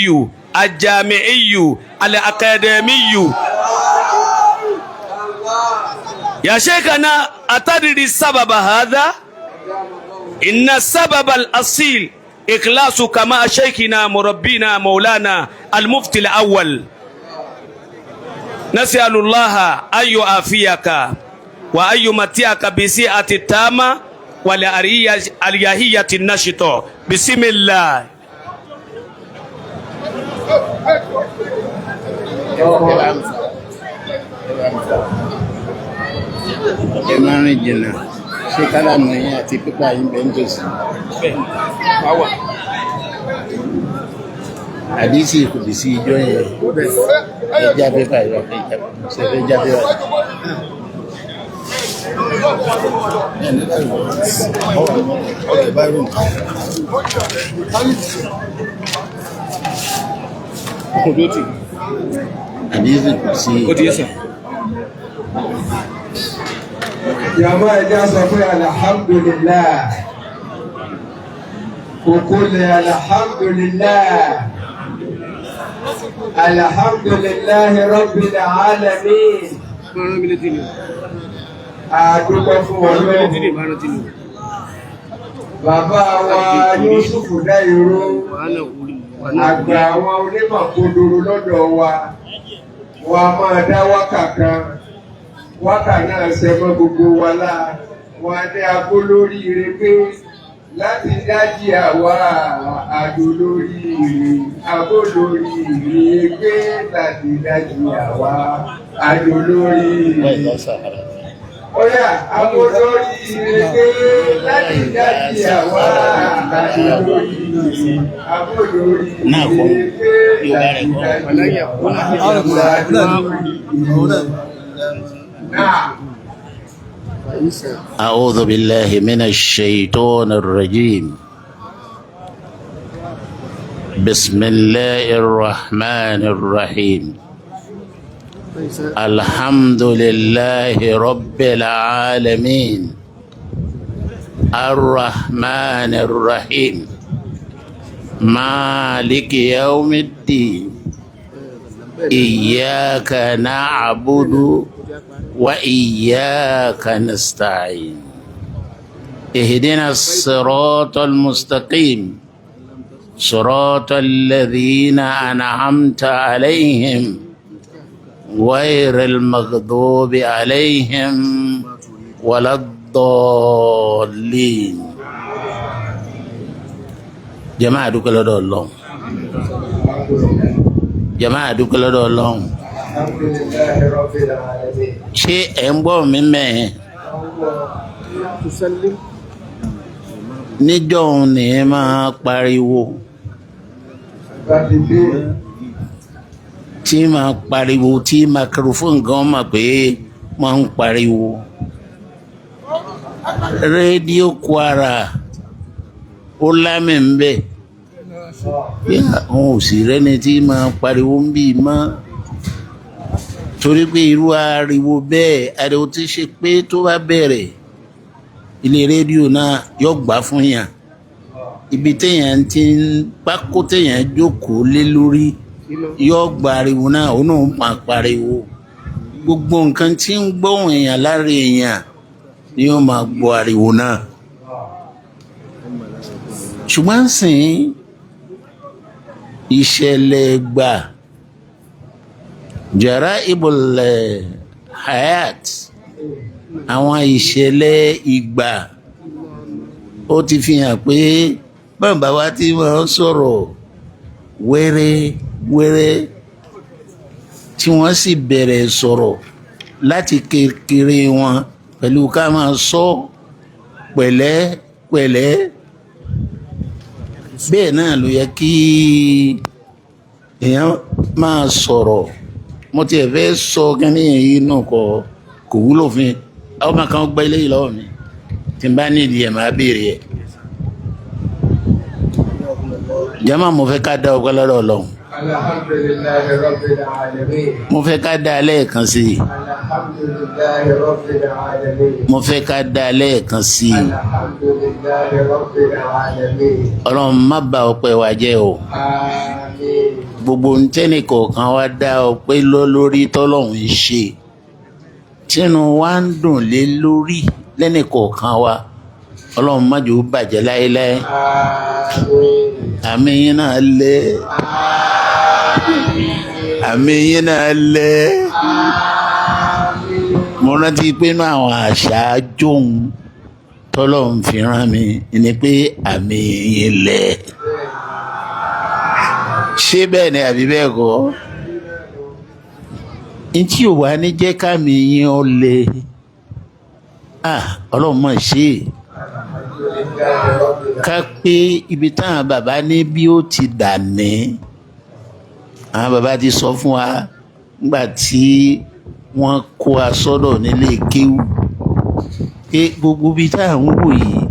العلمي الجامعي الأكاديمي. يا شيخنا أتدري السبب هذا؟ إن السبب الأصيل إخلاصك مع شيخنا مربينا مولانا المفتي الأول. نسأل الله أن يعافيك وأن يمتعك بسعة التامة والأريحية النشطة. بسم الله. Emang jina, sekarang ni tipe lain bentus. Hadisi kudisi joye. Jabe kaya, saya jabe. Okay, baru. Hadisi kudisi. Jama ẹja sọ pé alhamdulillah, kòkó lè alhamdulillah, alhamdulillah rabbil alamin. Àdúgbò fún Ọlọ́run. Bàbá wa Yúsúfù Dáìró, àgbà àwọn onímọ̀ kodoro lọ́dọ̀ wa, wa máa dá wákà kan. Wákà náà ṣẹmọ́ gbogbo wa láà, wọn ní agbó lórí ire pé láti dájí àwa àjò lórí ire, agbó lórí ire pé láti dájí àwa àjò lórí ire. Ọ̀yà agbó lórí ire pé láti dájí àwa àjò lórí ire, agbó lórí ire pé láti dájí àwa àjò lórí ire. أعوذ بالله من الشيطان الرجيم. بسم الله الرحمن الرحيم. الحمد لله رب العالمين الرحمن الرحيم مالك يوم الدين إياك نعبد وإياك نستعين اهدنا الصراط المستقيم صراط الذين أنعمت عليهم غير المغضوب عليهم ولا الضالين. جماعة دوكلا دولون، جماعة دوكلا دولون. Ṣé ẹ̀ ń gbọ́ mi mẹ́ẹ̀? Níjọ́ òun ni ẹ máa pariwo. Tí máa pariwo tí microphone gan mọ̀ pé máa ń pariwo. Rédíò Kwara ó lámì ń bẹ̀. Àwọn òsì rẹ́ni tí máa pariwo ń bì mọ́. Torí pé irú ariwo bẹ́ẹ̀ ariwo tí ṣe pé tó bá bẹ̀rẹ̀ ilé rédíò náà yóò gbà fún yàn, ibi téèyàn ti ń pákó téèyàn jókòó lé lórí yóò gba ariwo náà ó náà máa pariwo. Gbogbo nǹkan tí ń gbóhùn èèyàn lára èèyàn ni yóò máa gbọ́ ariwo náà. Ṣùgbọ́n sìn ìṣẹ̀lẹ̀ gbà Jara'ibul Hayat, àwọn ìṣẹ̀lẹ̀ ìgbà ó ti fi hàn pé bàbá wa tí wọ́n sọ̀rọ̀ wẹ́rẹ́ tí wọ́n sì bẹ̀rẹ̀ sọ̀rọ̀ láti kékeré wọn pẹ̀lú ká máa sọ pẹ̀lẹ́ bẹ́ẹ̀ náà ló yẹ kí èèyàn máa sọ̀rọ̀. Mo ti ẹ̀ fẹ́ sọ kẹ́ni yìí náà kò wúlò fún mi. Ọmọ kan gbọ́ ilé yìí lọ́wọ́ mi tí n bá nídìí ẹ̀ máa béèrè ẹ̀. Jàmáà mo fẹ́ ká dá ọpẹ́ lọ́dọ̀ Ọlọ́run. Alhamdulillahi rabbil alamin. mo fẹ́ ká dá lẹ́ẹ̀kan sí i. Alhamdulillahi rabbil alamin. mo fẹ́ ká dá lẹ́ẹ̀kan sí i. Alhamdulillahi rabbil alamin. ọlọ́run má bà ọpẹ́ wa jẹ́ o. Àmín. gbogbo ntẹ́nì kọ̀ọ̀kan wa dá ọpẹ́ lọ lórí tọ́lọ́run ń ṣe tínú wa ń dùn lé lórí lẹ́nì kọ̀ọ̀kan wa ọlọ́run má jẹ́ ó bàjẹ́ láéláé. Àmín. àmì yín náà lẹ́ àmì yín náà lẹ́. mo rántí pé inú àwọn àṣà jóun tọ́lọ́run fi rán mi ni pé àmì yín lẹ́. ṣé bẹ́ẹ̀ ni àbí bẹ́ẹ̀ kọ́? ntí ò wá ní jẹ́ kámi yín ó le ọlọ́run mọ̀ ṣe ká pé ibi táwọn bàbá ní bí ó ti dà ní àwọn bàbá ti sọ fún wa nígbà tí wọ́n kó a sọ́dọ̀ nílé kéwú pé gbogbo ibi táwọn wò yìí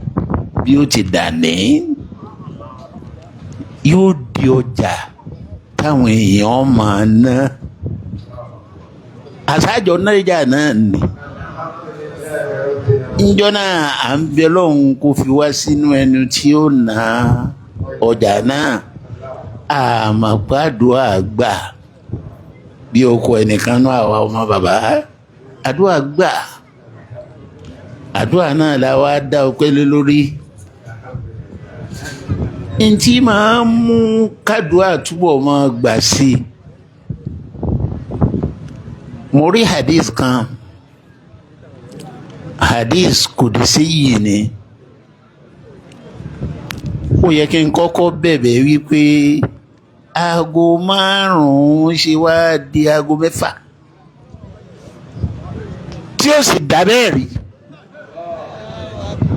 bí ó ti dà ní yóò di ọjà táwọn èèyàn máa ná àṣàjọ náírà náà ni njọ́ náà à ń bẹ lọ́hùn kó fi wá sínú ẹnu tí ó ná ọjà náà àmàgbàdùn àgbà bí ọkọ ẹnìkan náà àwa ọmọ bàbá àdúrà gbà àdúrà náà la wá dá ọpẹ́ lé lórí ntí máa ń mú kádùá túbọ̀ máa gbà sí i. mo rí hadith kan hadith kùdìsí yìí ni ó yẹ kí n kọ́kọ́ bẹ̀bẹ̀ wípé aago 5 ṣe wá di aago 6 tí ó sì dá bẹ́ẹ̀ rí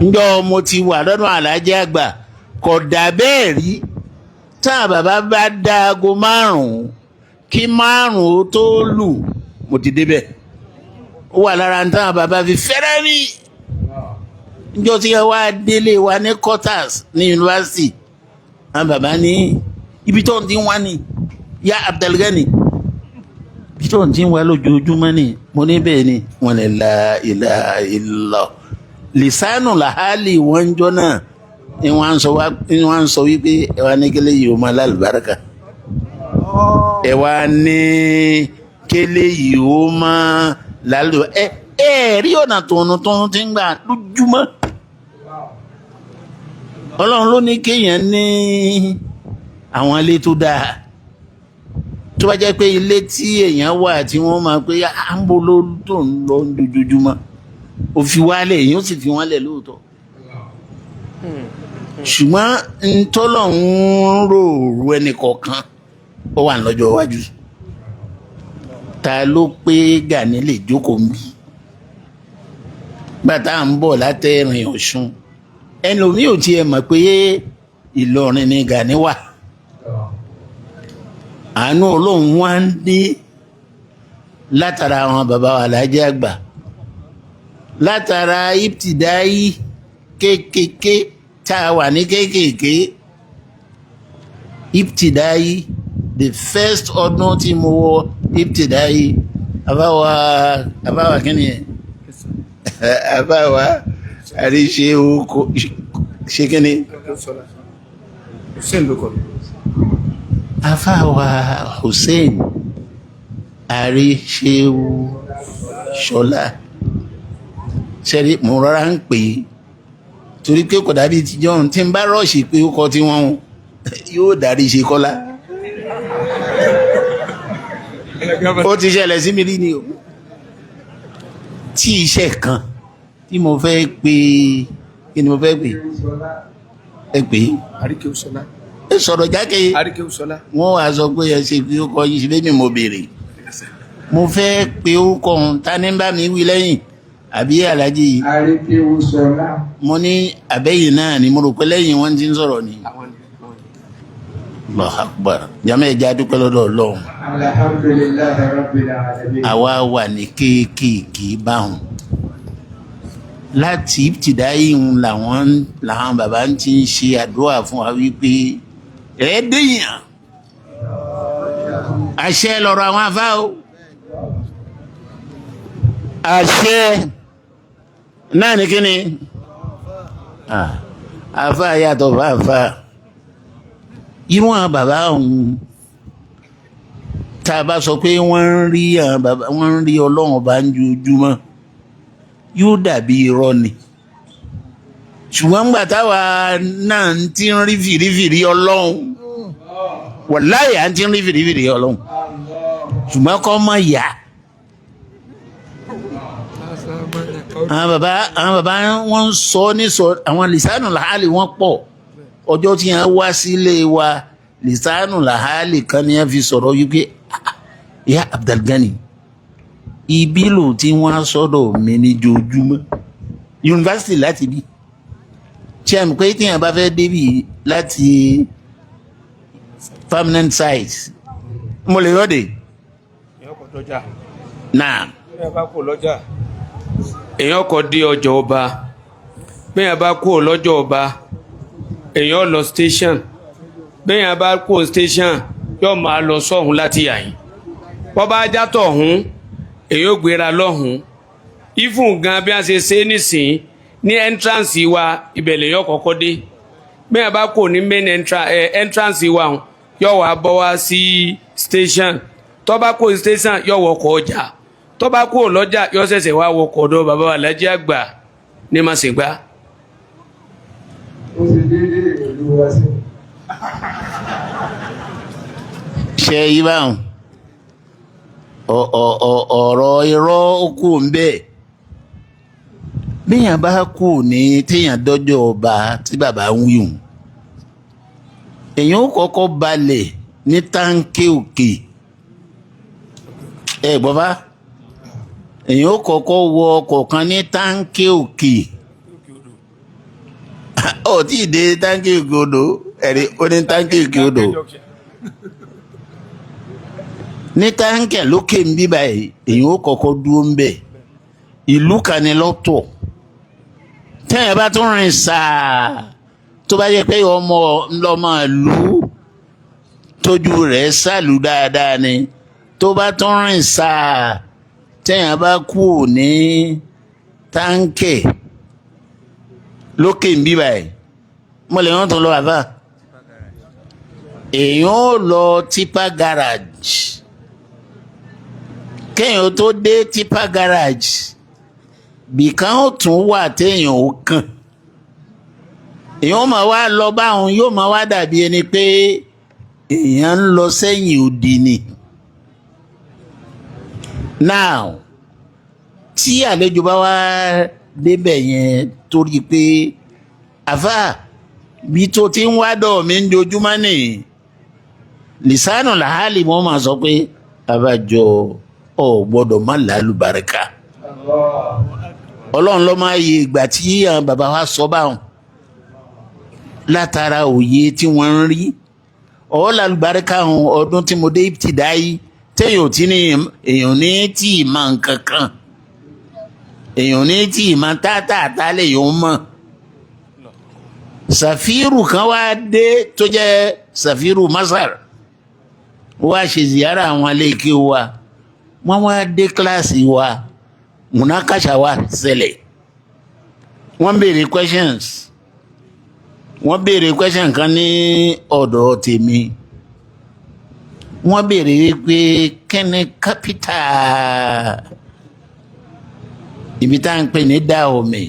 njọ́ mo ti wà lọ́dún alájẹ́ àgbà kò dà bẹ́ẹ̀ rí tá bàbá bá dá aago 5 kí 5 ó tó lù mo ti débẹ̀ ó wà lára tán bàbá fi fẹ́rẹ́ rí njọ́ tí wá délé wa ní quarters ní yunifásitì àwọn bàbá ní ibi tó ń dín wá ní ya Abdulgani ibi tó ń dín wá lójoojúmọ́ ní mo ní bẹ́ẹ̀ ni wọ́n lè la ilaha illa lisanu lahali wọ́n jọ náà ni wọ́n sọ wípé ẹ wá ní kélé yìí ó máa lálùbáríkà ẹ wá ní kélé yìí ó máa lálù rí ọ̀nà tọ̀nù tí ń gbà lójúmọ́ ọlọ́run ló ní kéèyàn ní àwọn ilé tó dáa tó bá jẹ́ pé ilé tí èèyàn wà tí wọ́n máa pé à ń bo ló tó ń lọ lójoojúmọ́ ó fi wálẹ̀ èèyàn sì fi wọ́n lẹ̀ lóòótọ́ ṣùgbọ́n ntọ́lọ́run rò ẹnì kọ̀ọ̀kan ó wà lọ́jọ́ iwájú ta ló pé Gani lè jókòó ń bí bàtà ń bọ̀ látẹ̀rìn Ọ̀ṣun ẹlòmíì ò tiẹ̀ mọ̀ pé Ìlọrin ni Gani wà àánú Ọlọ́run wá ń dé látara àwọn bàbá wa Alhaji àgbà látara ibtidayi kékèké tá a wà ní kékèké ibtidayi the first ọdún tí mo wọ ibtidayi àbáwá kíni yẹn àbáwá àríṣe oko ṣe kíni àbáwá Hussein àríṣe ṣọlá ṣẹ́rí mo rọra ń pè é torí pé kò dàbí tíjọ́ tí ń bá rọ́ọ̀ṣì pé ó kọ tí wọ́n yóò dárí ṣe kọ́lá ó ti ṣẹlẹ̀ sí mi rí ni o tí iṣẹ́ kan tí mo fẹ́ pè kí ni mo fẹ́ pè ẹ pè Àríkèúsọlá ẹ sọ̀rọ̀ jákè Àríkèúsọlá wọ́n wá sọ pé ẹ ṣe pé ó kọ yìí ṣe bẹ́ẹ̀ mi mo béèrè mo fẹ́ pé ó kọ ohun ta ní bá mi wí lẹ́yìn àbí Alhaji yìí Àríkèúsọlá mo ní àbẹ́yìn náà ni mo rò pé lẹ́yìn wọ́n ti ń sọ̀rọ̀ ni. Allahu Akbar jama ẹja dúpẹ́ lọ́dọ̀ Ọlọ́run alhamdulillahi rabbil alamin. àwa wà ní kéékèèké báwọn láti ibtidayi làwọn bàbá ti ń ṣe àdúrà fún wa wípé ẹ̀ẹ́dẹ́yàn àṣẹ lọ́rọ̀ àwọn afá o àṣẹ náà ní kíni afá yàtọ̀ fáfá irú àwọn bàbá ọ̀hún tá a bá sọ pé wọ́n ń rí ọlọ́run ọba ń jojúmọ́ yóò dàbí irọ́ ni ṣùgbọ́n ńgbà táwa náà ti ń rí fìrífìrí ọlọ́run wàláhì à ń ti ń rí fìrífìrí ọlọ́run ṣùgbọ́n kọ́ mọ̀ yá àwọn bàbá wọn ń sọ ní sọ àwọn lìsánù làhálì wọn pọ̀ ọjọ́ tí wọ́n wá sílé wa lìsánù làhálì kan ni wọ́n fi sọ̀rọ̀ yìí pé ya Abdulgani ibi lò tí wọ́n á sọ́dọ̀ mi ní jojúmọ́ yunifásitì láti bí tí a mọ̀ pé tí wọ́n bá fẹ́ débì láti permanent site mo lè rọ́ọ̀dẹ̀. èèyàn kò dọjà. náà. èèyàn bá kó lọ́jà. èèyàn kò dé ọjọ́ ọba bẹ́ẹ̀ bá kó lọ́jọ́ ọba èèyàn lọ station bẹ́ẹ̀ bá kó station yóò máa lọ sọ́hún láti yàyìn wọ́n bá játọ̀ ọ̀hún èèyàn gbéra lọ́hún ifun gan bí a ṣe ṣe nísìn ní entrance wa ìbẹ̀lẹ̀ yóò kọ́kọ́ dé bẹ́ẹ̀ bá kó ní main entrance wa yóò wá bọ́ wá sí station tó bá kó station yóò wọkọ̀ ọjà tó bá kó lọ́jà yóò ṣẹ̀ṣẹ̀ wá wọkọ̀ ọ̀dọ̀ bàbá Alhaji àgbà ní Màsìngbà. ó sì déédéé ìlú wa sí. ṣe yí báwọn ọ̀rọ̀ irọ́ kù ń bẹ́ẹ̀ bíyàn bá kù ní téèyàn dọ́jọ́ ọba tí bàbá ń wíwùn èèyàn ó kọ́kọ́ balẹ̀ ní táǹkì òkè ẹ gbọ́ bá èèyàn ó kọ́kọ́ wọ ọkọ̀ kan ní táǹkì òkè ó tí ì dé táǹkì òkè odò ẹ̀rí ó ní táǹkì òkè odò ní táǹkì lókè ń bíbá èèyàn ó kọ́kọ́ dúró ń bẹ̀ ìlú kan ní lọ́tọ̀ tẹ́yìn bá tún rìn sáà tó bá yẹ pé ọmọ ńlọmọ ìlú tójú rẹ̀ sàlù dáadáa ni tó bá tún rìn sáà tẹ́yìn bá kú ní táǹkì lókè ń bíbá mo lè wọ́n tún lọ àbá èèyàn ó lọ tipa garage kéèyàn tó dé tipa garage bìkan ó tún wà téèyàn ó kàn èèyàn máa wá lọ báwọn yóò máa wá dàbí ẹni pé èèyàn ń lọ sẹ́yìn òdì ni. now tí àlejò bá wá débẹ̀ yẹn torí pé àfà bí tó ti ń wá dọ̀ mí ń dojúmọ́ nìyí lisanu làhálì wọ́n máa sọ pé abájọ ọ gbọ́dọ̀ má lálùbáríkà ọlọ́run ló máa yẹ ìgbà tí àwọn bàbá wa sọ báwọn látara òye tí wọ́n ń rí ọ lálùbáríkà ọdún tí mo dé ìtìdáyì téèyàn tí ní èèyàn ní tí ì máa nǹkan kan èèyàn ní tí ì máa tátàtà lè yóò mọ̀ sàfírù kan wá dé tó jẹ́ sàfírù Masar wá ṣe ziyara àwọn aléèké wa wọ́n wá dé kíláàsì wa múnákàṣà wa ṣẹlẹ̀ wọ́n béèrè question kan ní ọ̀dọ̀ tèmi wọ́n béèrè wípé kẹ́ni kápítà ibi tá à ń pè ní Dahomey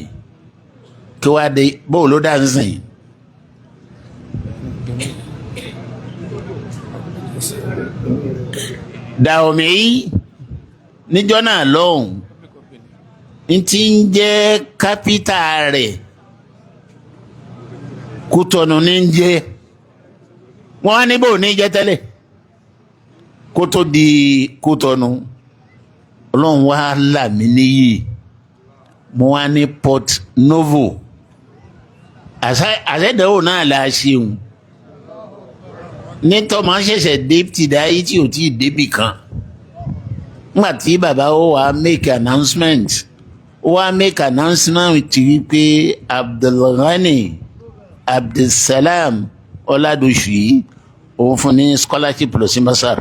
kí wá dé bóòlù dá ń sìn. Dahomey níjọ́ náà lọ́hùn n ti ń jẹ́ kápítà rẹ̀ Kútọ̀nù ní ń jẹ́ wọ́n á níbò ní jẹ́ tẹ́lẹ̀ kó tó di Kútọ̀nù ọlọ́run wá là mí níyì mo wá ní Port Novo àṣẹ́dẹ̀wò náà la ṣeun nítọ́ máa ń ṣẹ̀ṣẹ̀ dé tìdáyé tí ò tí ì débì kan nígbà tí bàbá ó wá make announcement ti wípé Abdulghani Abdulsalam Ọládọ̀ṣù yìí òun fún ní scholarship lọ sí Masar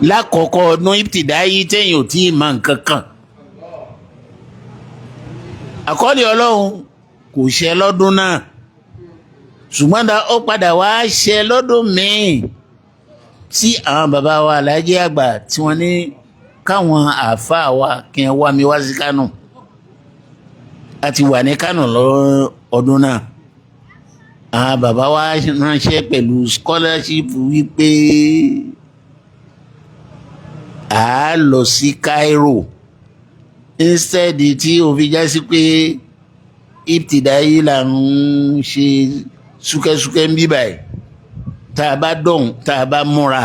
lákọ̀ọ́kọ́ ọdún ìbtìdáyí téèyàn ò tí ì mọ nǹkan kan àkọọ́lẹ̀ ọlọ́run kò ṣẹ lọ́dún náà ṣùgbọ́n ó padà wá ṣẹ lọ́dún míì tí àwọn bàbá wa aláàjì àgbà tí wọ́n ní káwọn àáfàá wa kí wọ́n wá mi wá sí Kánò a ti wà ní Kánò lọ́dún náà àwọn bàbá wa ránṣẹ́ pẹ̀lú scholarship wípé a lọ sí Cairo instead tí ó fi já sí pé ìbtìdáyí là ń ṣe súkẹ́súkẹ́ ń bí báyìí tá a bá dọ̀hún tá a bá múra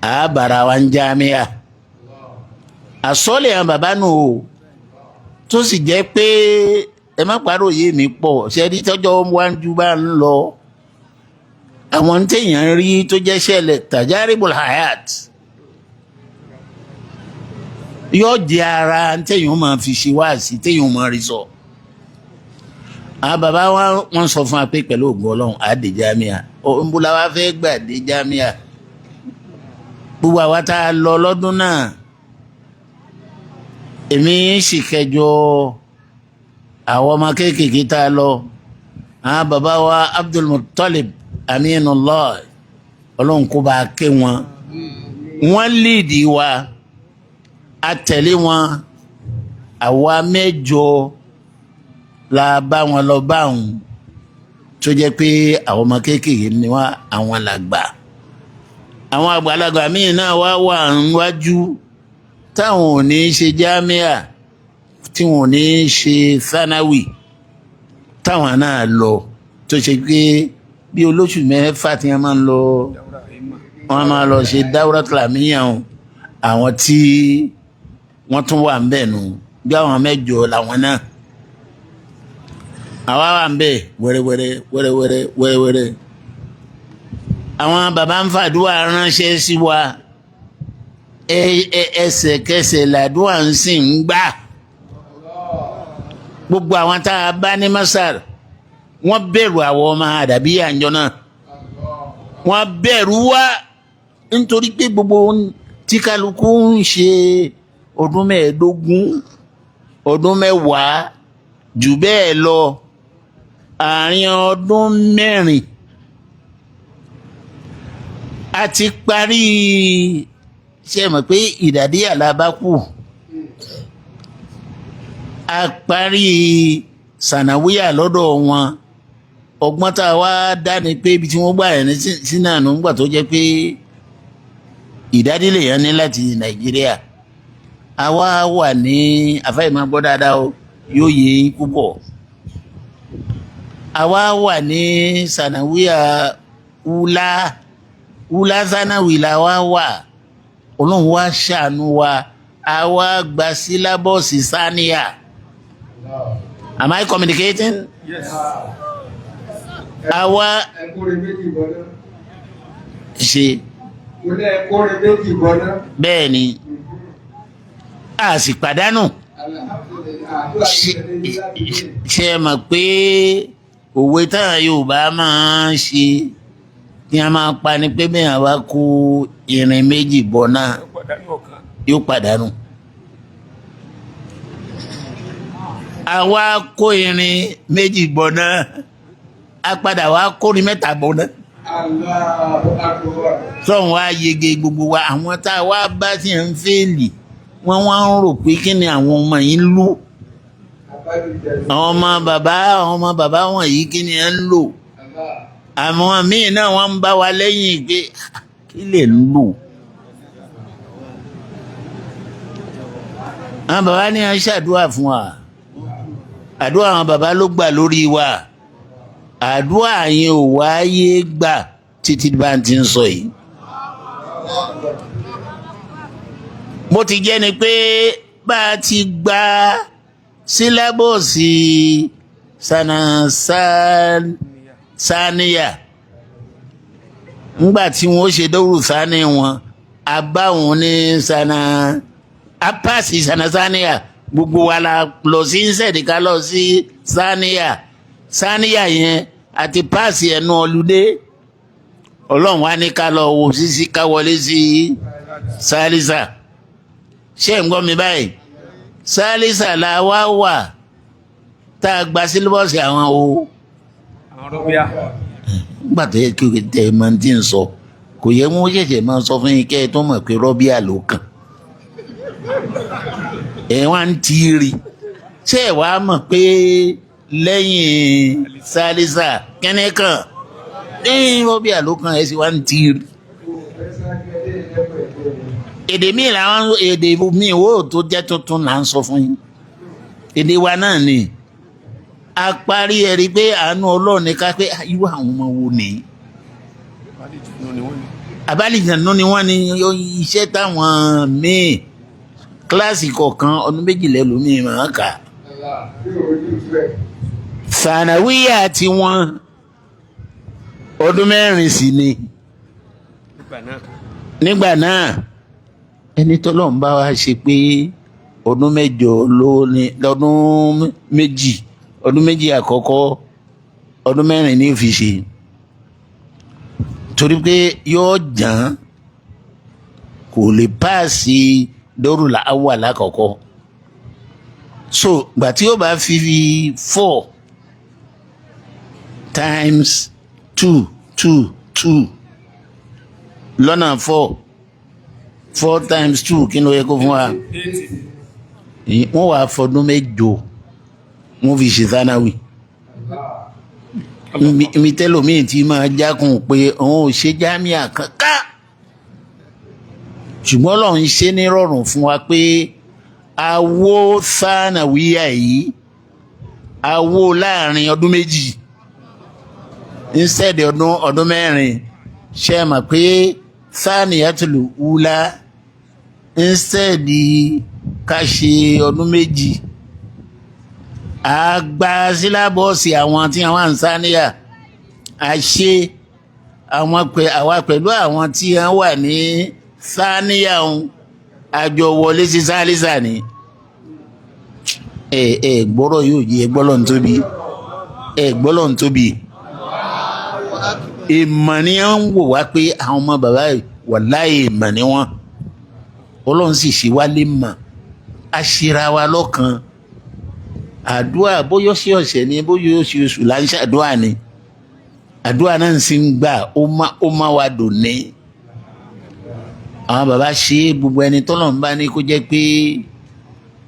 a bára wa ń jámíà àsọ́lẹ̀ àwọn bàbá nù o tó sì jẹ́ pé ẹ má parọ́ yé mi pọ̀ ṣẹ́rí tọ́jọ́ wájú bá ń lọ àwọn téèyàn rí tó jẹ́ ṣẹlẹ̀ tajaribul hayat yóò jẹ́ ara téèyàn máa fi ṣe wáàsí téèyàn máa rí sọ. àwọn bàbá wọn sọ fún wa pé pẹ̀lú ògùn ọlọ́run á dé jámíà òǹbùlà wa fẹ́ gbà dé jámíà gbogbo àwa tá a lọ lọ́dún náà èmi sì kẹjọ àwọn ọmọ kéékèèké tá a lọ àwọn bàbá wa Abdul Muttalib Aminullah ọlọ́run kó bá a ké wọn wọ́n líìdì wa a tẹ̀lé wọn àwa mẹ́jọ la bá wọn lọ bá òun tó jẹ́ pé àwọn ọmọ kéékèèké ni wọ́n àwọn làgbà àwọn àgbàlagbà míì náà wá wà níwájú táwọn ò ní ṣe jámíà tí wọn ò ní ṣe thanawi táwọn náà lọ tó ṣe pé bí olóṣù mẹ́fà tí wọ́n máa ń lọ wọ́n máa lọ ṣe dáwúrátìlà míyàn àwọn tí wọ́n tún wà ń bẹ̀ nù bí àwọn mẹ́jọ làwọn náà àwa wà ń bẹ̀ wẹ́rẹ́wẹ́rẹ́ àwọn bàbá ń fàdúrà ránṣẹ́ sí wa ẹsẹ̀kẹsẹ̀ làdúrà ń sìn ń gbà gbogbo àwọn tá a bá ní Masar wọ́n bẹ̀rù àwọn ọmọ àdàbí àjọ náà wọ́n bẹ̀rù wa nítorí pé gbogbo tí kálukú ń ṣe ọdún 15 ọdún 10 jù bẹ́ẹ̀ lọ àárín ọdún 4 a ti parí ṣe mọ̀ pé ìdàdí àlàbákù a parí sànàwíyà lọ́dọ̀ wọn ọgbọ́n tá a wá dá ni pé ibi tí wọ́n gbà yẹn sínú àná ńgbà tó jẹ́ pé ìdádílé yẹn ní láti Nàìjíríà a wá wà ní àfáìmọ̀ gbọ́ dáadáa o yóò yé púpọ̀ a wá wà ní sànàwíyà wúlá sànàwí la wá wà Ọlọ́run wá ṣàánú wa a wá gba sílábọ̀sì sáníyà. Am I communicating? Yes. Àwa ṣe bẹ́ẹ̀ ni a sì pàdánù ṣe mọ̀ pé òwe táwọn Yorùbá máa ń ṣe kí a máa pa ni pé bẹ́ẹ̀ àwa kó irin méjì bọ̀ náà yóò pàdánù. Àwa kó irin méjì bọ̀ náà a padà wá kórin 3 bọ̀ náà. Sọ̀rọ̀ wá yege gbogbo wa àwọn tá a wá bá tí à ń fèèlì wọ́n wá ń rò pé kí ni àwọn ọmọ yìí ń lò àwọn ọmọ bàbá wọ̀nyí kí ni ẹ ń lò àwọn míì náà wọ́n ń bá wa lẹ́yìn pé kí lè ń lò. Àwọn bàbá ní à ń ṣàdúrà fún wa àdúrà àwọn bàbá ló gbà lórí wa àdúrà yẹn ò wáyé gbà títí bá ń ti ń sọ yìí. Mo ti jẹ́ ni pé bá a ti gba sílábọ̀sì sáníyà ńgbà tí wọ́n ṣe dọ́rù sáni wọn abáwọn ní apáàsì sáníyà gbogbo wa la lọ sí sẹ́ẹ̀dìkà lọ sí sáníyà yẹn àti páàsì ẹnu ọlùdé ọlọ́run wá ní ká lọ wo sísí ká wọlé sí sálísà ṣé ń gbọ́ mi báyìí sálísà la wá wà tá a gba sílíbọ̀sì àwọn o àwọn rọ́bíà. nígbà tó yẹ kí o tẹ ẹ máa ti ń sọ kò yẹ wọn ṣẹ̀ṣẹ̀ máa sọ fún yín kẹ́ ẹ tó mọ̀ pé rọ́bíà ló kàn ẹ wá ń tiiri ṣé ẹ wá mọ̀ pé lẹ́yìn sálísà kẹ́nẹ́kàn ní rọ́bíà ló kàn ẹ sì wá ń tiiri. èdè míì làwọn èdè míì wo tó jẹ́ tuntun là ń sọ fún yín èdè wa náà ni a parí ẹ rí i pé àánú Ọlọ́run ní ká pé irú àwọn ọmọ wo ni àbálìjànú ni wọ́n ní iṣẹ́ táwọn míì kíláàsì kọ̀ọ̀kan ọdún méjìlá lómii máa kà sànàwíyà tí wọ́n ọdún mẹ́rin sí ni nígbà náà ẹni tọ́lọ́run bá wá ṣe pé ọdún mẹ́jọ ló ní lọ́dún méjì àkọ́kọ́ ọdún mẹ́rin ní fi ṣe torí pé yóò jàn kò lè páàsì dọ́rù làwà lákọ̀ọ́kọ́ so gbà tí yóò bá fi 4 times 2 lọ́nà 4 times 2 kí ló yẹ kó fún wa wọ́n wà fọdún mẹ́jọ wọ́n fi ṣe sánáwì mi tẹ́lòmíì tí máa jákun pé òun ò ṣe jámíà kankan ṣùgbọ́n Ọlọ́run ṣe ní rọrùn fún wa pé awo sánáwìyà yìí awo láàrin ọdún méjì instead ọdún mẹ́rin ṣe mọ̀ pé sáníyàtúlù wúlá instead ká ṣe ọdún méjì àgbà sílábọ̀ọ̀sì àwọn tí wọ́n ń sáníyà àṣe àwa pẹ̀lú àwọn tí wọ́n wà ní sáníyà ọ̀hún àjọ wọlé sí sálísà ni gbọ́rọ̀ yóò yẹ gbọ́lọ̀ ń tóbi ìmọ̀ ni wọ́n ń wò wá pé àwọn ọmọ bàbá wàláhì ìmọ̀ ni wọ́n Ọlọ́run sì ṣe wá lè mọ̀ àṣírà wa lọ́kàn àdúrà bóyá sí ọ̀sẹ̀ ni bóyá oṣù là ń ṣàdúrà ni àdúrà náà sì ń gbà ó má wa dùn ní àwọn bàbá ṣe gbogbo ẹni tọ́lọ̀ ń bá ní kó jẹ́ pé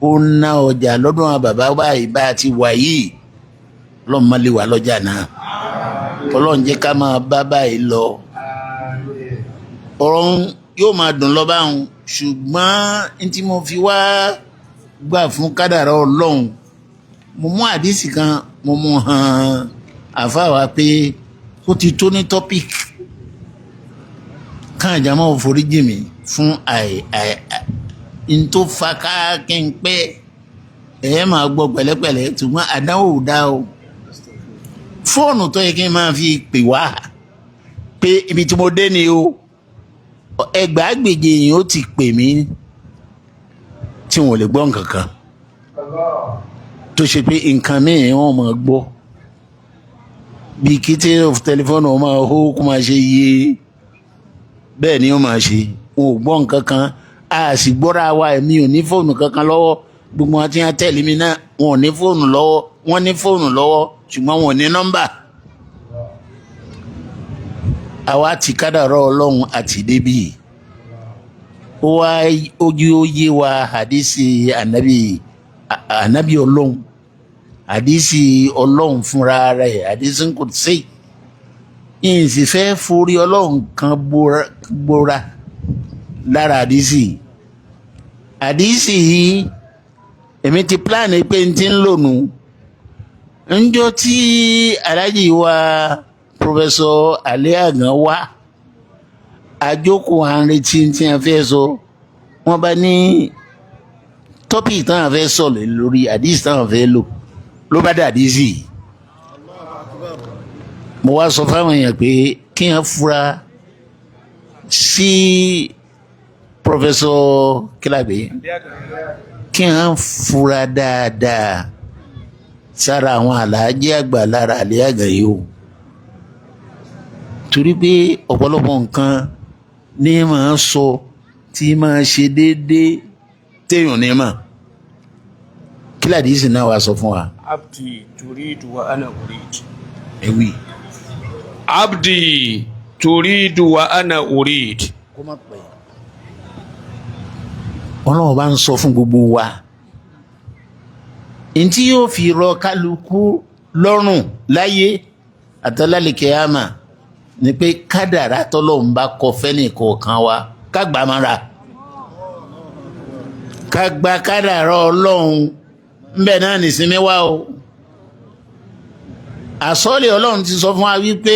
ó ná ọjà lọ́dún àwọn bàbá báyìí bá ti wà yìí Ọlọ́run má lè wà lọ́jà náà Ọlọ́run jẹ́ ká máa bá báyìí lọ ọ̀rọ̀ yóò máa dùn lọ báwọn ṣùgbọ́n n tí mo fi wá gbà fún kádàrá Ọlọ́run mo mú àdísì kan mo mú hàn àfáwà pé ó ti tó ní topic káàjà máa foríjì mi fún n tó fa ká kí n pẹ́ máa gbọ́ pẹ̀lẹ́pẹ̀lẹ́ ṣùgbọ́n àdánwò dá o fóònù tó yẹ kí n máa fi pè wá pé ibi tí mo dé ni o ẹgbàágbèje yìí ó ti pè mí tí wọn ò lè gbọ́ nǹkan kan tó ṣe pé nǹkan mìíràn wọn máa gbọ́ bí kété tẹlifóònù wọn máa hó kó máa ṣe yé bẹ́ẹ̀ ni ó máa ṣe wọn ò gbọ́ nǹkan kan a sì gbọ́ra wa èmi ò ní fóònù kankan lọ́wọ́ gbogbo wọn tí wọn tẹ̀lé mi náà wọn ò ní fóònù lọ́wọ́ wọn ní fóònù lọ́wọ́ ṣùgbọ́n wọn ò ní nọ́mbà àwa ti kádàrá Ọlọ́run àti débì ó wá ojú ó yé wa hadisi ànábì Ọlọ́run hadisi Ọlọ́run fúnra rẹ̀ hadisi kùtùsí yìí sì fẹ́ forí Ọlọ́run kan bóra lára hadisi yìí èmi ti plan pé n ti ń lònú njọ́ tí aláàjì wa Professor Ali Agan wá àjókòó à ń retí tí a fẹ́ sọ wọ́n bá ní topic táwọn fẹ́ sọ̀rọ̀ lórí àdìsí táwọn fẹ́ lò ló bá dà àdìsí mo wá sọ fáwọn èèyàn pé kí wọ́n fura sí Professor kílàgbé kí wọ́n fura dáadáa sára àwọn àlàájì àgbà lára Ali Agan yìí o torí pé ọ̀pọ̀lọpọ̀ nǹkan ní máa sọ tí máa ṣe déédéé téèyàn ní mà kí ládìísì náà wàá sọ fún wa. abdi turidu wa ana urid. ewì. abdi turidu wa ana urid. kó má pẹ́. ọlọ́run bá ń sọ fún gbogbo wa ntí yóò fi rọ kálukú lọ́rùn láyé àtàlálẹ̀kẹ́ àmà ni pé kádàrá tọ́lọ́run bá kọ fẹ́ni kọ̀ọ̀kan wa ká gbà mára ká gba kádàrá ọlọ́run ńbẹ náà nìsinmi wá o àsọ́lẹ̀ ọlọ́run ti sọ fún wa wípé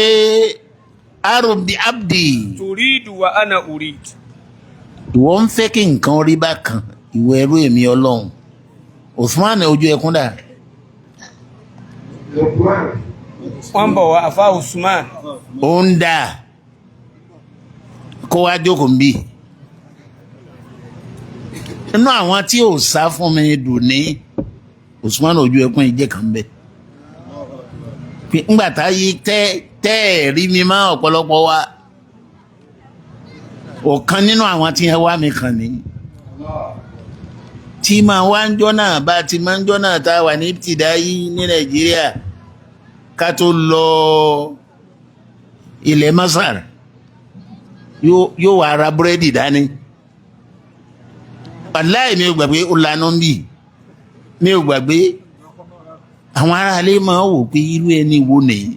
arubdi abdi. turidu wa ana urid. ìwọ ń fẹ́ kí nǹkan rí bákan ìwọ ẹrú èmi ọlọ́run Usman ojú ẹkún dà. wọ́n bọ̀ wá àfa Usman. ó ń dà kó wá jókòó ń bì. nínú àwọn tí ò sá fún mi dùn ní Usman ojú ẹkún ìjẹ́ kan bẹ́ẹ̀. ńgbà táyé tẹ́ rí mi máa ọ̀pọ̀lọpọ̀ wa ọ̀kan nínú àwọn tí ẹ wá mi kàn ní tí máa wá ń jọ́ náà bá ti máa ń jọ́ náà tá a wà ní ibtidayi ní Nàìjíríà ká tó lọ ilẹ̀ Masar yóò wá ra búrẹ́dì dání wàláì mi ò gbàgbé ó lanà ń bì mi ò gbàgbé àwọn aráalé máa wò pé irú ẹni wo nìyí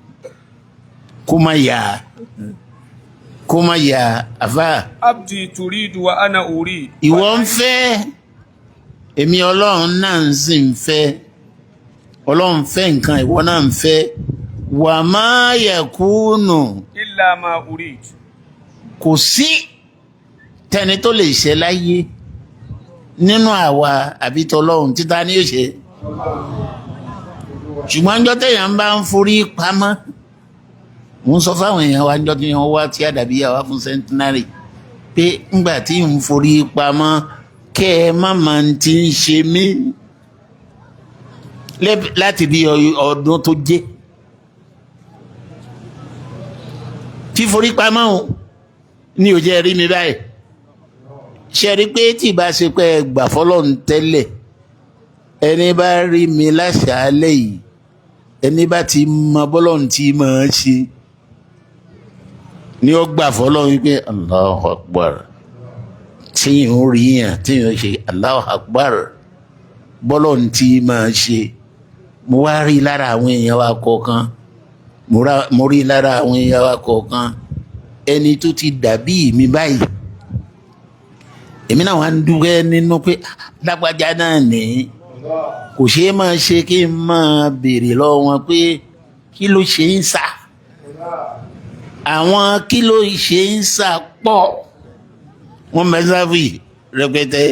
kó má yà àfà. abdi turidu wa ana urid. ìwọ ń fẹ́ èmi ọlọ́run náà ń sì ń fẹ́ ọlọ́run fẹ́ nǹkan ìwọ náà ń fẹ́ wà má yakunu. illa ma urid. kò sí tẹni tó lè ṣe láyé nínú àwa àbí tọlọ́run títa ni yóò ṣe ṣùgbọ́n ọjọ́ téèyàn bá ń forí pamọ́ mo ń sọ fáwọn èèyàn wa níjọ́ tí wọ́n wá tí àdàbí yà wá fún centenary pé ńgbà tí ń forí pamọ́ kẹ́ ẹ má máa ti ń ṣe mí láti bí ọdún tó jẹ́ fíforí pamọ́ o ní ò jẹ́ rí mi báyìí ṣe rí pé tí ìbá ṣe pé gbà fọlọ́run tẹ́lẹ̀ ẹni bá rí mi láṣàálẹ̀ yìí ẹni bá ti mọ bọ́lọ́run tí máa ṣe ni ó gbà fọlọ́run wípé Allahu Akbar tí yìí ń rí yàn tí yìí ń ṣe Allahu Akbar bọ́lọ́run tí máa ṣe mo wá rí lára àwọn èèyàn wa kọ̀ọ̀kan mo rí lára àwọn èèyàn wa kọ̀ọ̀kan ẹni tó ti dàbí mi báyìí èmi náà wá ń dúpẹ́ nínú pé lágbájá náà nìyí kò ṣeé máa ṣe kí n máa béèrè lọ́wọ́ wọn pé kí ló ṣe ń sà àwọn kí ló ṣe ń sà pọ̀ wọ́n mẹ́sàfì rẹpẹtẹ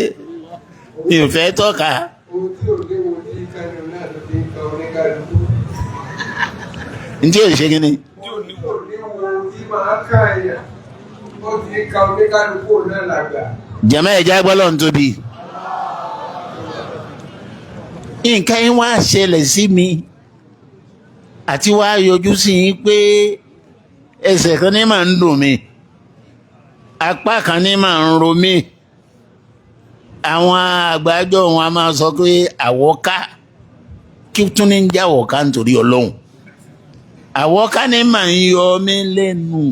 mi ò fẹ́ tọ́ka. ntí ò ṣe kí ni. jẹ́mẹ́ ẹ̀já gbọ́dọ̀ ń tóbi nǹkan yín wá ṣẹlẹ̀ sí mi àti wá yọjú sí yín pé ẹsẹ̀ kan ní máa ń dùn mí apá kan ní máa ń ro mí àwọn àgbájọ wọn a máa sọ pé àwọ̀ká kí tún ní ń jẹ́ àwọ̀ká nítorí ọlọ́run àwọ̀ká ní máa ń yọ mí lẹ́nu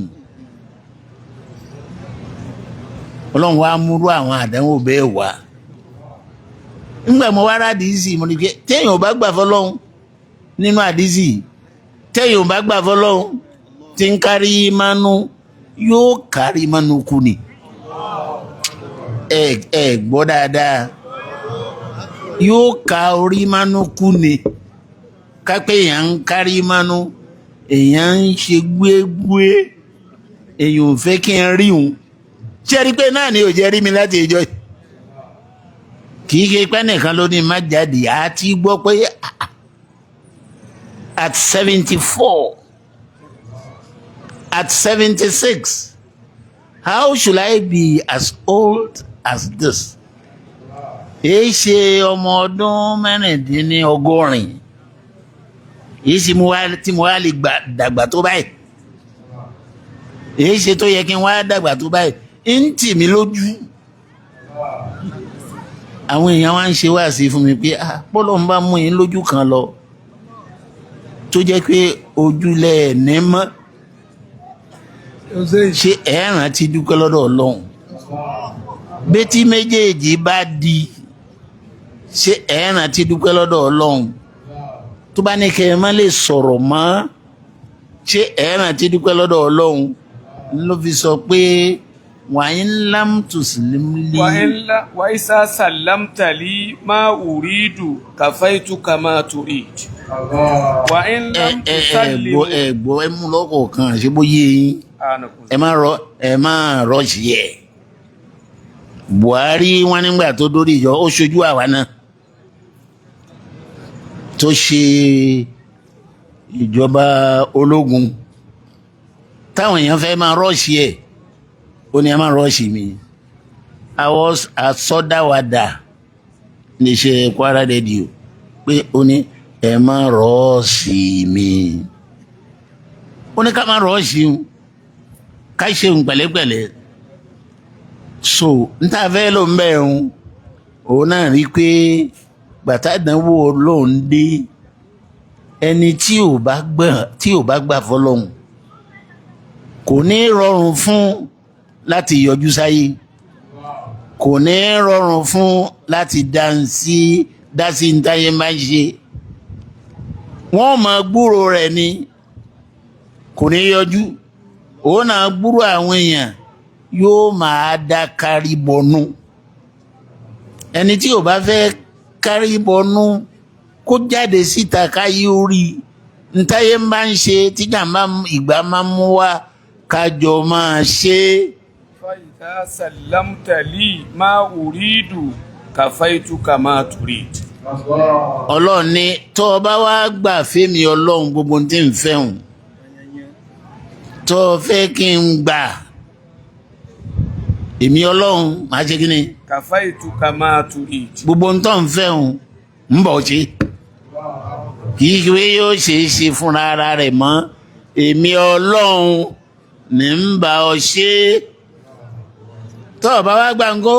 ọlọ́run wá múrú àwọn àdánwò bẹ́ẹ̀ wá ńgbà mo wá rádìísì mo ní pé téèyàn ò bá gbà fọlọ́hún nínú àdìísì téèyàn ò bá gbà fọlọ́hún tí ń kárí mánú yóò kárí mánú kú ni ẹ gbọ́ dáadáa yóò ká orí mánú kú ni kápẹ́ èèyàn ń kárí mánú èèyàn ń ṣe gbégbé èèyàn ò fẹ́ kí n rí òun ṣé ẹ rí pé náà ni ò jẹ́ rí mi láti ìjọ yìí kì í ṣe pé nìkan ló ní má jáde àti gbọ́ pé at 74 at 76 how should I be as old as this? èyí ṣe ọmọ ọdún mẹ́rìndínlọ́gọ́rin èyí tí mo wá lè dàgbà tó báyìí èyí ṣe tó yẹ kí n wá dàgbà tó báyìí ń tì mí lójú àwọn èèyàn wá ń ṣe wá sí fún mi pé bọ́lọ̀ ń bá mú yín lójú kan lọ tó jẹ́ pé ojúlẹ̀ ní mọ́ ṣé ẹ̀ràn ti dúpẹ́ lọ́dọ̀ Ọlọ́run bétí méjèèjì bá di ṣé ẹ̀ràn ti dúpẹ́ lọ́dọ̀ Ọlọ́run tó bá ní kẹ́ ẹ má lè sọ̀rọ̀ mọ́ ṣé ẹ̀ràn ti dúpẹ́ lọ́dọ̀ Ọlọ́run ló fi sọ pé wàyí ńlá tùsùlùmí. wàyí sá sàlámtàlí máa ùrídù kàfáìtù kàmá turid. wàyí ńlá tùsàlìmù. ẹ̀gbọ́ ẹ mú lọ́kọ̀ọ̀kan ṣé bó yé yín ẹ má rọ́ọ̀ṣì ẹ̀. Buhari wọn nígbà tó dórí ìjọ ó ṣojú àwa náà tó ṣe ìjọba ológun táwọn èèyàn fẹ́ máa rọ́ọ̀ṣì ẹ̀ ó ní ẹ máa rọ́ọ̀ṣì mi àwọn àsọdáwàdà níṣẹ́ Kwara rédíò pé ó ní ẹ máa rọ́ọ̀ṣì mi ó ní ká máa rọ́ọ̀ṣì o ká ṣeun pẹ̀lẹ́pẹ̀lẹ́ so n ta fẹ́ ló ń bẹ̀ ń òun náà rí i pé bàtà ìdánwò lòun dé ẹni tí ò bá gbà fọlọ́hún kò ní rọrùn fún láti yọjú sáyé kò ní rọrùn fún láti dá sí ntáyé máa ń ṣe wọ́n máa gbúrò rẹ̀ ni kò ní yọjú òun náà gbúrò àwọn èèyàn yóò máa dá kárí bọnú ẹni tí ò bá fẹ́ kárí bọnú kó jáde síta káyé orí ntáyé máa ń ṣe tíjàmbá ìgbà máa ń mú wá kájọ máa ṣe. fàyídà sàlámtàlí máa ùrídù kàfáìtù kàmá turid. Ọlọ́run ní tó o bá wá gbà fẹ́mi Ọlọ́run gbogbo tí ń fẹ́ hùn tó o fẹ́ kí n gbà èmi Ọlọ́run máa ṣe kí ni. kàfáìtù kàmá turid. gbogbo ń tọ́ ń fẹ́ hùn ń bọ̀ ṣe kì í ṣe yóò ṣe é ṣe fúnra ara rẹ̀ mọ́ èmi Ọlọ́run ní ń bá ọ ṣe tó o bá wá gbàǹgó.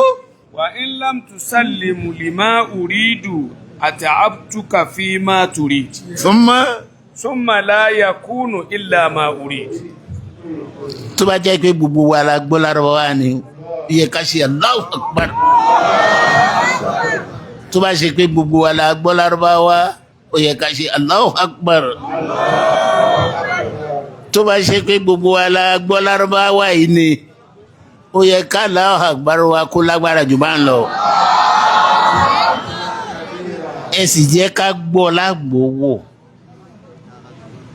wà ń lam tusallimu lima uridu ata'abtuka fima turid. summa la yakunu illa ma urid. tó bá jẹ́ pé gbogbo wa la gbọ́ lárúbáwá ni yẹ ká ṣe Allahu Akbar tó bá ṣe pé gbogbo wa la gbọ́ lárúbáwá ó yẹ ká ṣe Allahu Akbar tó bá ṣe pé gbogbo wa la gbọ́ lárúbáwá yìí ni ó yẹ ká Allahu Akbar wa kó lágbára jù bá ń lọ ẹ sì jẹ́ ká gbọ́ lágbọ́wọ́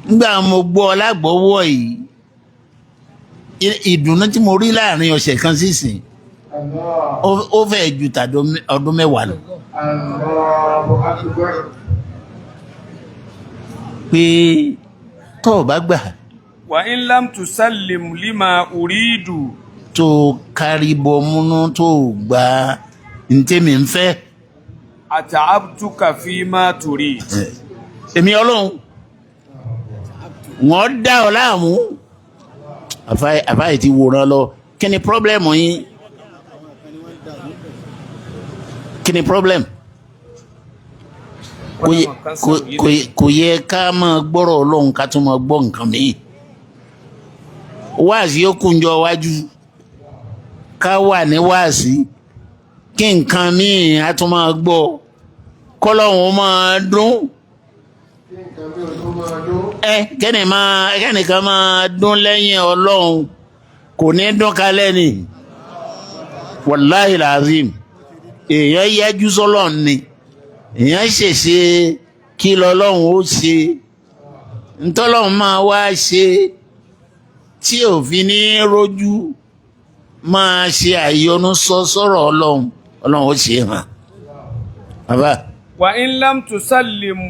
nígbà mo gbọ́ lágbọ́wọ́ yìí ìdùnnú tí mo rí láàrin ọ̀sẹ̀ kan sísìn ó fẹ́ ju ọdún mẹ́wàá lọ. pé tó o bá gbà. wà ń lam tusallim lima uridu. tó kárí bọ múnú tó gbà ntẹ́mi ń fẹ́. ata'abtuka fima turid. èmi Ọlọ́run wọ́n dá ọ láàmú àfáì ti wòran lọ kí ni pọ́blẹ́mù yín kí ni pọ́blẹ́mù kò yẹ ká máa gbọ́rọ̀ Ọlọ́run ká tún máa gbọ́ nǹkan mìíràn wáàsí ó kúnjọ wájú ká wà ní wáàsí kí nǹkan mìíràn á tún máa gbọ́ kọ́lọ́hún máa dún kẹ́nìkan máa dún lẹ́yìn Ọlọ́run kò ní dún kalẹ̀ ni wàláhì làzim èèyàn yájú sọ́lọ́run ni èèyàn ṣèṣe kí lọ́lọ́run ó ṣe ntọ́lọ́run máa wá ṣe tí òfin ní rójú máa ṣe àyọnu sọ̀rọ̀ Ọlọ́run ó ṣe hàn bàbá. wa in lam tusallim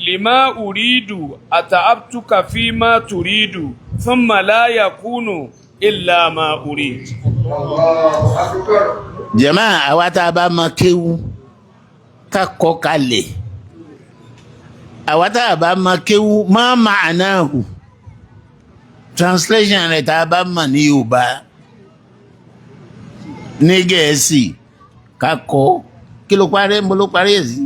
lima uridu ata'abtuka fima turidu thumma la yakunu illa ma urid. jàmáà àwa tá a bá mọ kéwú ká kọ́ kalẹ̀ àwa tá a bá mọ kéwú má ma'nahu translation rẹ̀ tá a bá mọ̀ ní Yorùbá ní Gẹ̀ẹ́sì ká kọ́ kí ló parí mo ló parí ẹ̀ sí.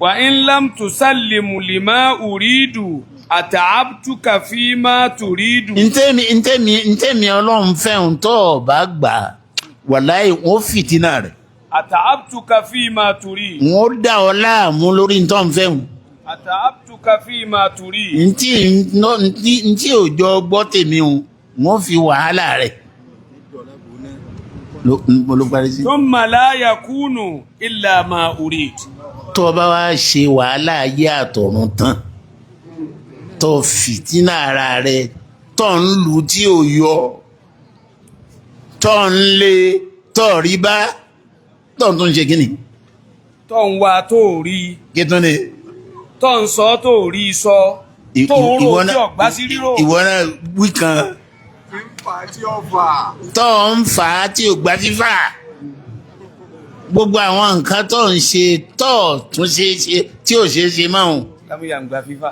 wa in lam tusallimu lima uridu ata'abtuka fima turidu. ntẹ́mi Ọlọ́run fẹ́hùn tó o bá gbà wàláì wọ́n fìtínà rẹ̀. ata'abtuka fima turidu. wọ́n dá ọ láàmú lórí ntọ́ fẹ́hùn. ata'abtuka fima turidu. ntí òjò gbọ́ tèmi o wọ́n fi wàhálà rẹ̀. ló parí sí. thumma la yakunu illa ma urid. tó o bá wá ṣe wàhálà ayé àtọ̀run tán tó fìtínà ara rẹ̀ tó ń lù tí ò yọ tó ń lé tó rí bá tó ń tún ṣe kíni. tó ń wá tó rí. kí tún ni. tó ń sọ tó rí sọ. tó ń rò tí ọ̀gbá sí rírò. ìwọ náà wí kan. tó ń fà á tí ò gbá fífà. gbogbo àwọn nǹkan tó ń ṣe tó tún ṣe tí ò ṣe é ṣe máa ń. lámúyàngbá fífà.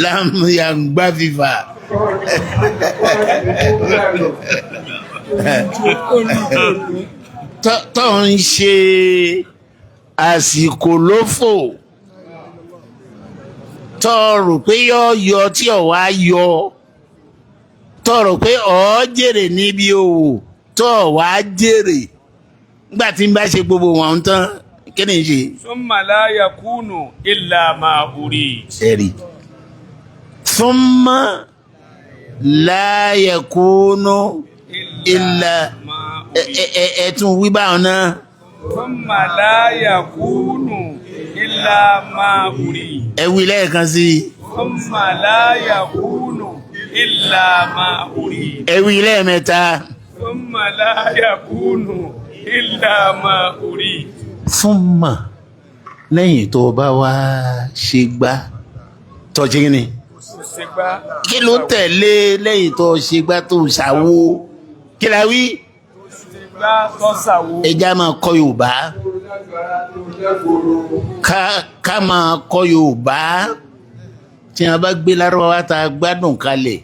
lámúyàngbá fífà. tó ń ṣe àsìkò lófò tó rò pé yọ tí ò wá yọ tó rò pé ọ̀ jèrè níbi òwò tó wá jèrè nígbà tí n bá ṣe gbogbo wọn tán kí ni ṣe. summa la yakunu illa ma urid. ẹ̀rí summa la yakunu illa ẹ̀tún wí báwọn náà. thumma la yakunu illa ma urid. ẹ wí lẹ́ẹ̀kan sí i. thumma la yakunu illa ma urid. ẹ wí lẹ́ẹ̀mẹ́ta. thumma la yakunu illa ma urid. thumma lẹ́yìn tó bá wá ṣe gbá tó ṣe kí ni. kí ló tẹ̀lé lẹ́yìn tó ṣe gbá tó ṣàwo kí la wí. ẹja máa kọ́ Yorùbá ká máa kọ́ Yorùbá tí a bá gbé Lárúbáwá tá a gbádùn kalẹ̀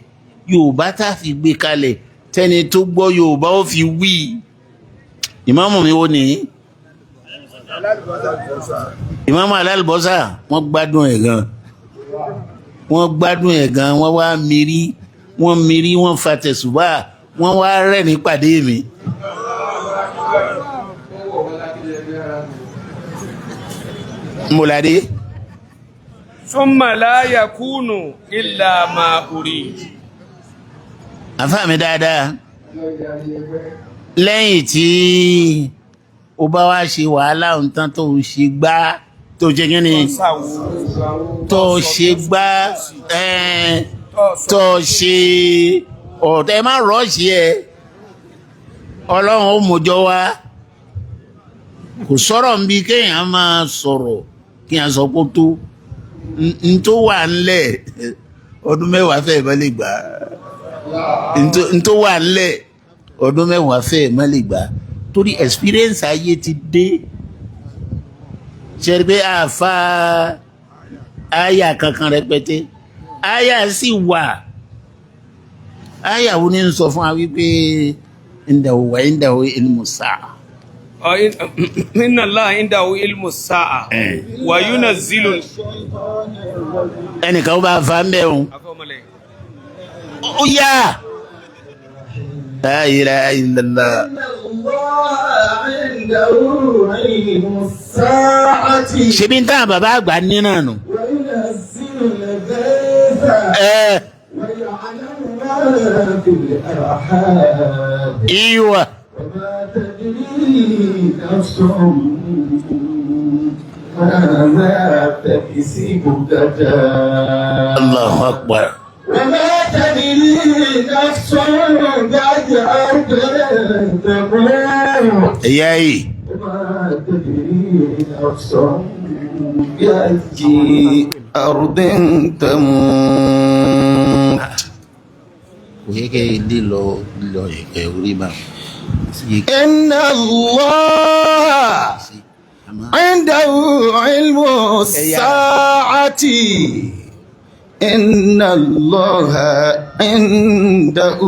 Yorùbá tá a fi gbé kalẹ̀ tẹ́ni tó gbọ́ Yorùbá ó fi wí. ìmáàmù mi wo ni ìmáàmù Alálùbọ́sà wọ́n gbádùn ẹ̀ gan wọ́n wá mírí wọ́n fa tẹ̀sùbá wọ́n wá rẹ́rìn pàdé mi. Mọ̀ládé. Summa la yakunu illa ma urid. Àfáà mi dáadáa. Lẹ́yìn tí ó bá wá ṣe wàhálà nǹkan tó ṣe gbá tó ṣe kí ni tó ṣe gbá tó ṣe ọ̀tẹ̀ má rọ́ọ̀ṣì ẹ̀ Ọlọ́run ó mọjọ́ wá. Kò sọ̀rọ̀ nbí kéèyàn máa sọ̀rọ̀ kéèyàn sọ pé tó n tó wà ńlẹ̀ ọdún mẹ́wàá fẹ́ẹ̀ má lè gbà n tó wà ńlẹ̀ ọdún mẹ́wàá fẹ́ẹ̀ má lè gbà torí experience ayé ti dé ṣe pé àfa àyà kankan rẹpẹtẹ àyà sì wà àyà wo ni ń sọ fún wa wípé indahu ilmu sa'a. Inna Allah indahu ilmu sa'a wa yunazzilu. ẹnìkan ó bá fa ń bẹ̀ ọ́n. ó yá. La ilaha illallah. ṣebí ń tàn bàbá àgbà ní náà nù. Iwa. Allahu Akbar. وما تدري نفس بأي أرض تموت. Yay. وما تدري نفس بأي أرض تموت. إن الله عنده علم الساعة إن الله عنده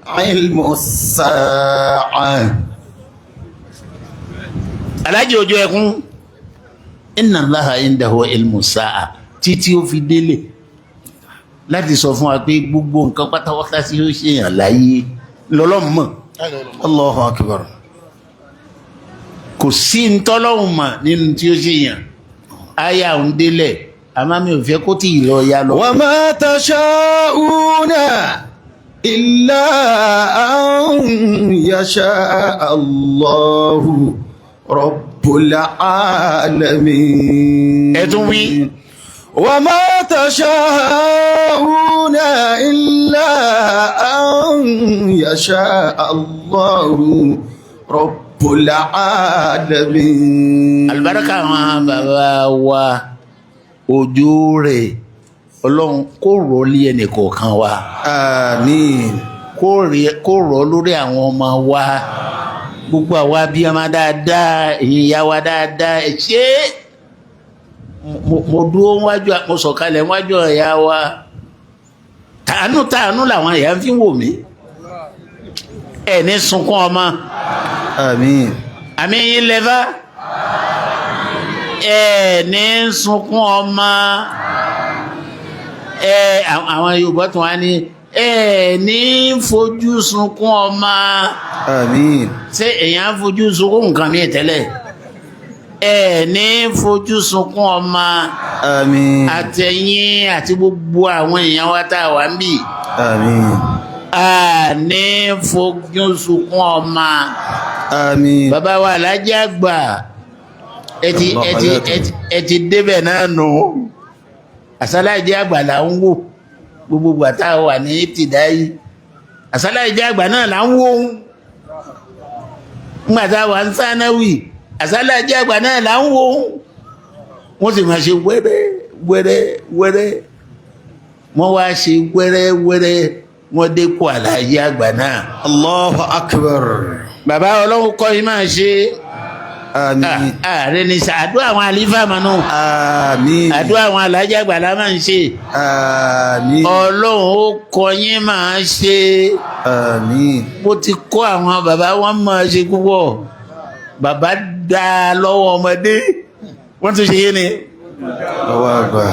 علم الساعة alájì ojú ẹkún inna Allaha indahu ilmu sa'a títí ó fi délé láti sọ fún wa pé gbogbo nǹkan pátápátá tí ó ṣe yàn láyé lọ́lọ́mọ̀. Allahu akbar. Kò sí ntọ́lọ́hùn mọ̀ nínú tí ó ṣe yàn áyà ń délẹ̀ àmọ́ mi ò fẹ́ kó tí ì lọ ya lọ. wa ma tasha'una illa an yasha Allahu Rabbul alamin. ẹ tún wí. wa ma tasha'una illa an yasha Allahu Rabbul alamin. Àlùbáríkà àwọn bàbá wa ojú rẹ̀ ọlọ́run kó rọ̀ lé ẹnìkọ̀ọ̀kan wa. àmín. kó rọ̀ lórí àwọn ọmọ wa gbogbo àwa bí ọmọ dáadáa èyí ìyá wa dáadáa ẹ ṣé mo dúró wájú mo sọ̀kalẹ̀ wájú ìyá wa tàánú làwọn ìyá fi ń wò mí ẹ ní sunkún ọmọ. àmín. àmì yín lẹ́fà ẹ ní sunkún ọmọ àwọn Yorùbá tún wá ní ẹ ní fojú sunkún ọmọ. àmín. ṣé èèyàn fojú sunkún nǹkan mi tẹ́lẹ̀ ẹ ní fojú sunkún ọmọ. àmín. àtẹ̀yìn àti gbogbo àwọn èèyàn wa tá a wà ń bì. àmín. a ní fojú sunkún ọmọ. àmín. bàbá wa alájà àgbà ẹ ti débẹ̀ náà nù àsáláìjẹ́ àgbà là ń wò gbogbo gbàtà wà ní tìdáyì àsáláìjẹ́ àgbà náà là ń wò ńgbàtà wà ń sánáwì àsáláìjẹ́ àgbà náà là ń wò wọ́n sì máa ṣe wẹ́rẹ́ wẹ́rẹ́ wẹ́rẹ́ wọ́n wá ṣe wẹ́rẹ́ wẹ́rẹ́ wọ́n dé kó àlàyé àgbà náà. Allahu akbar. bàbá ọlọ́run kọ́ yín máa ṣe. àmín. ààrẹ ní àdúrà àwọn àlífà mọ́nú. àmín. àdúrà àwọn alájà àgbàlá máa ń ṣe. àmín. ọlọ́run ó kọ́ yín máa ṣe. àmín. bó ti kọ́ àwọn bàbá wọn máa ṣe púpọ̀ bàbá dá lọ́wọ́ ọmọdé wọ́n tún ṣe yé ni. ọwọ́ àgbà.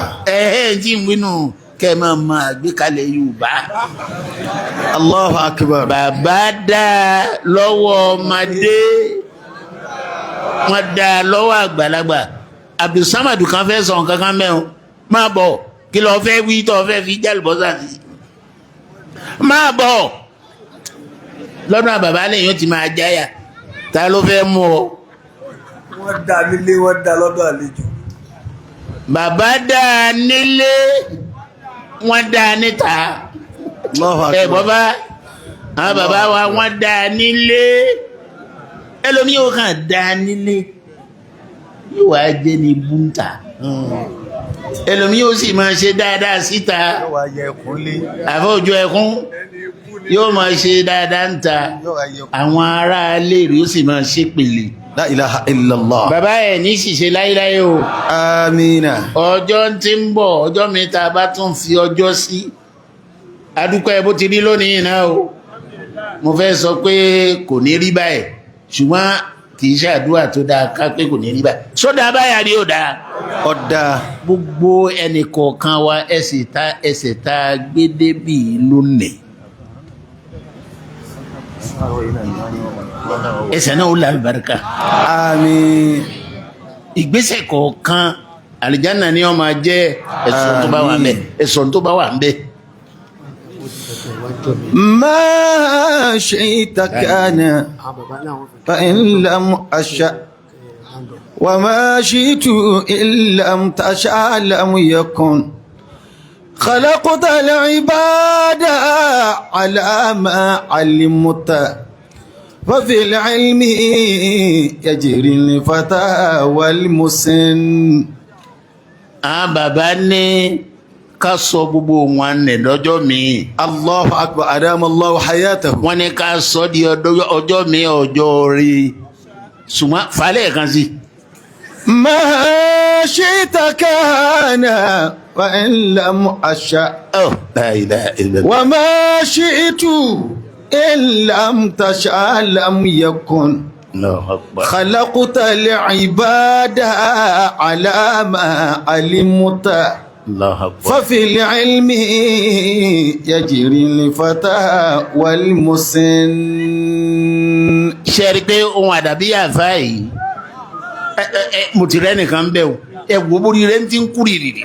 jí ń wínú kẹ́ ẹ máa àgbékalẹ̀ Yorùbá. Allahu akbar. bàbá dá lọ́wọ́ ọmọdé wọ́n dá lọ́wọ́ àgbàlagbà. Abdulsamadu kan fẹ́ sọ nǹkan kan mẹ́rin máa bọ̀ kí lọ́ọ́ fẹ́ wí tó fẹ́ fi jálùbọ́sà sí. máa bọ̀ lọ́dún àbàbá lẹ́yìn ó ti máa jáyà ta ló fẹ́ mú ọ. wọ́n dá nílé wọ́n dá lọ́dọ̀ àlejò. bàbá dá nílé wọ́n dá níta. Allahu akbar. bọ́bá àwọn bàbá wa wọ́n dá nílé ẹlòmí yóò kàn dá nílé yóò wá jẹ́ ní búntà ẹlòmí yóò sì máa ṣe dáadáa síta àfọ́jọ́ ẹkún yóò máa ṣe dáadáa ń ta àwọn ará ilé rẹ̀ ó sì máa ṣe pèlè. La ilaha illallah. bàbá ẹ̀ ní ṣìṣe láíláí o. amina. ọjọ́ tí ń bọ̀ ọjọ́ mi tá a bá tún fi ọjọ́ sí adúpẹ́ bó ti rí lónìí náà o mo fẹ́ sọ pé kò ní rí báyìí ṣùgbọ́n kì í ṣàdúrà tó dáa ká pé kò ní rí báyìí sódà báyà rí ò dáa. ọ̀dà. gbogbo ẹnì kọ̀ọ̀kan wa ẹsẹ̀ tá a gbé débì lónìí. ẹsẹ̀ náà ó la àlùbáríkà. àmín. ìgbésẹ̀ kọ̀ọ̀kan àlìjáná ni ó máa jẹ́ ẹ̀sùn tó bá wà ń bẹ̀ ẹ̀sùn tó bá wà ń bẹ̀. ما شئت كان فإن لم أشأ وما شئت إن لم تشأ لم يكن خلقت العباد على ما علمت ففي العلم يجري الفتى والمسن. bàbá ní ká sọ gbogbo wọn nẹ lọ́jọ́ mi. Allahu akbar adama Allahu hayatahu. wọ́n ní ká sọ di ọjọ́ mi ọjọ́ rí ṣùgbọ́n falẹ̀ kan sí. ما شئت كان فإن لم أشأ Oh, la ilaha illallah. وما شئت إن لم تشأ لم يكن Allahu akbar. خلقت العباد على ما علمت Allahu akbar. ففي العلم يجري الفتى والمسن. Ṣé rí pé ohun àdàbí àfáà yìí mo ti rẹ́ nìkan bẹ́ẹ̀ o ẹ wo bórí rẹ̀ ń ti ń kú rìrìrì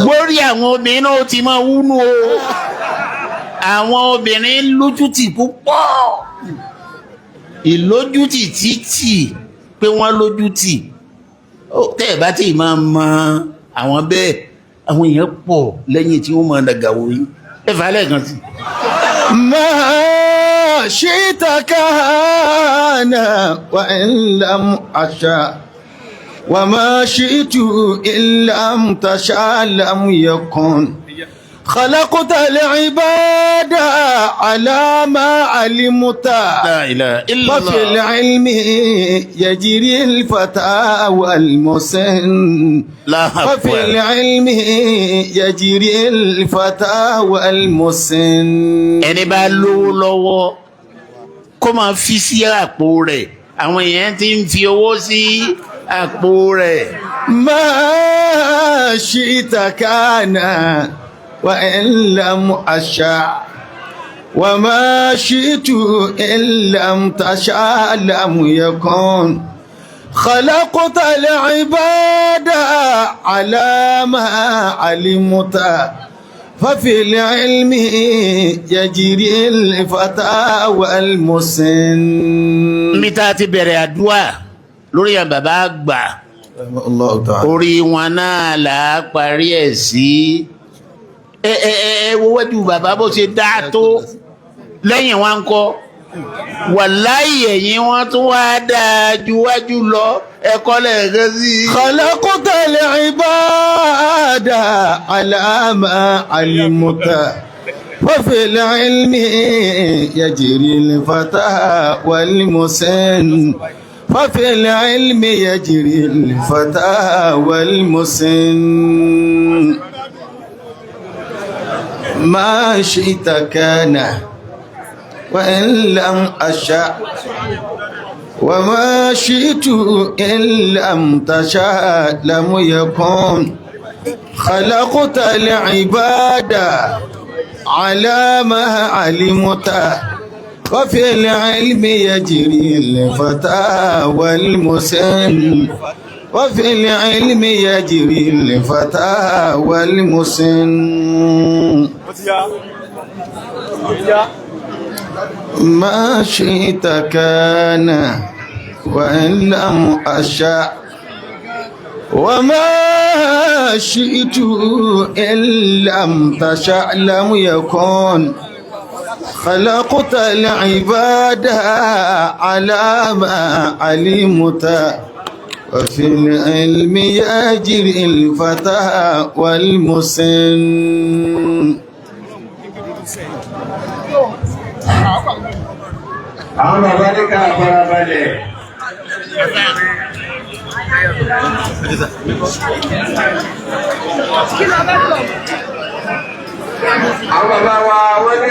bórí àwọn obìnrin náà ti máa wúnú o àwọn obìnrin lójútì púpọ̀ ìlójútì títì pé wọ́n lójútì tẹ́ ẹ̀ bá tí ì máa mọ àwọn bẹ́ẹ̀ àwọn èèyàn pọ̀ lẹ́yìn tí wọ́n máa dàgàwò yìí ẹ fà á lẹ́ẹ̀kan sí. ما شئت كان وإن لم أشاء وما شئت إن لم تشاء لم يكن خلقت العباد على ما علمت La ilaha illallah. وفي العلم يجري الفتى والمسن Allahu وفي akbar. العلم يجري الفتى والمسن. ẹni bá lówó lọ́wọ́ kó máa fi sí àpò rẹ̀ àwọn èèyàn ti ń fi owó sí àpò rẹ̀. ما شئت كان وإن لم أشاء وما شئت إن لم تشاء لم يكن خلقت العباد على ما علمت ففي العلم يجري الفتى والمسن. níbi tá a ti bẹ̀rẹ̀ àdúrà lórí àwọn bàbá àgbà الله تعالى. orí wọn náà là á parí ẹ̀ sí. ẹ wo wájú bàbá bó ṣe dáa tó lẹ́yìn wọn kọ́ wàláyé ẹ̀yìn wọn tún wá dáa ju wájú lọ ẹ̀kọ́ lẹ́ẹ̀kan sí i. خلقت العباد على ما علمت وفي العلم يجري الفتى والمسن وفي العلم يجري الفتى والمسن. ما شئت كان وإن لم أشاء وما شئت إن لم تشاء لم يكن خلقت العباد على ما علمت وفي العلم يجري الفتى والمسن وفي العلم يجري الفتى والمسن. ما شئت كان وإن لم أشاء وما شئت إن لم تشاء لم يكن خلقت العباد على ما علمت وفي العلم يجري الفتى والمسن. àwọn bàbá ní ká farabalẹ̀. àwọn bàbá wa wọ́n ní.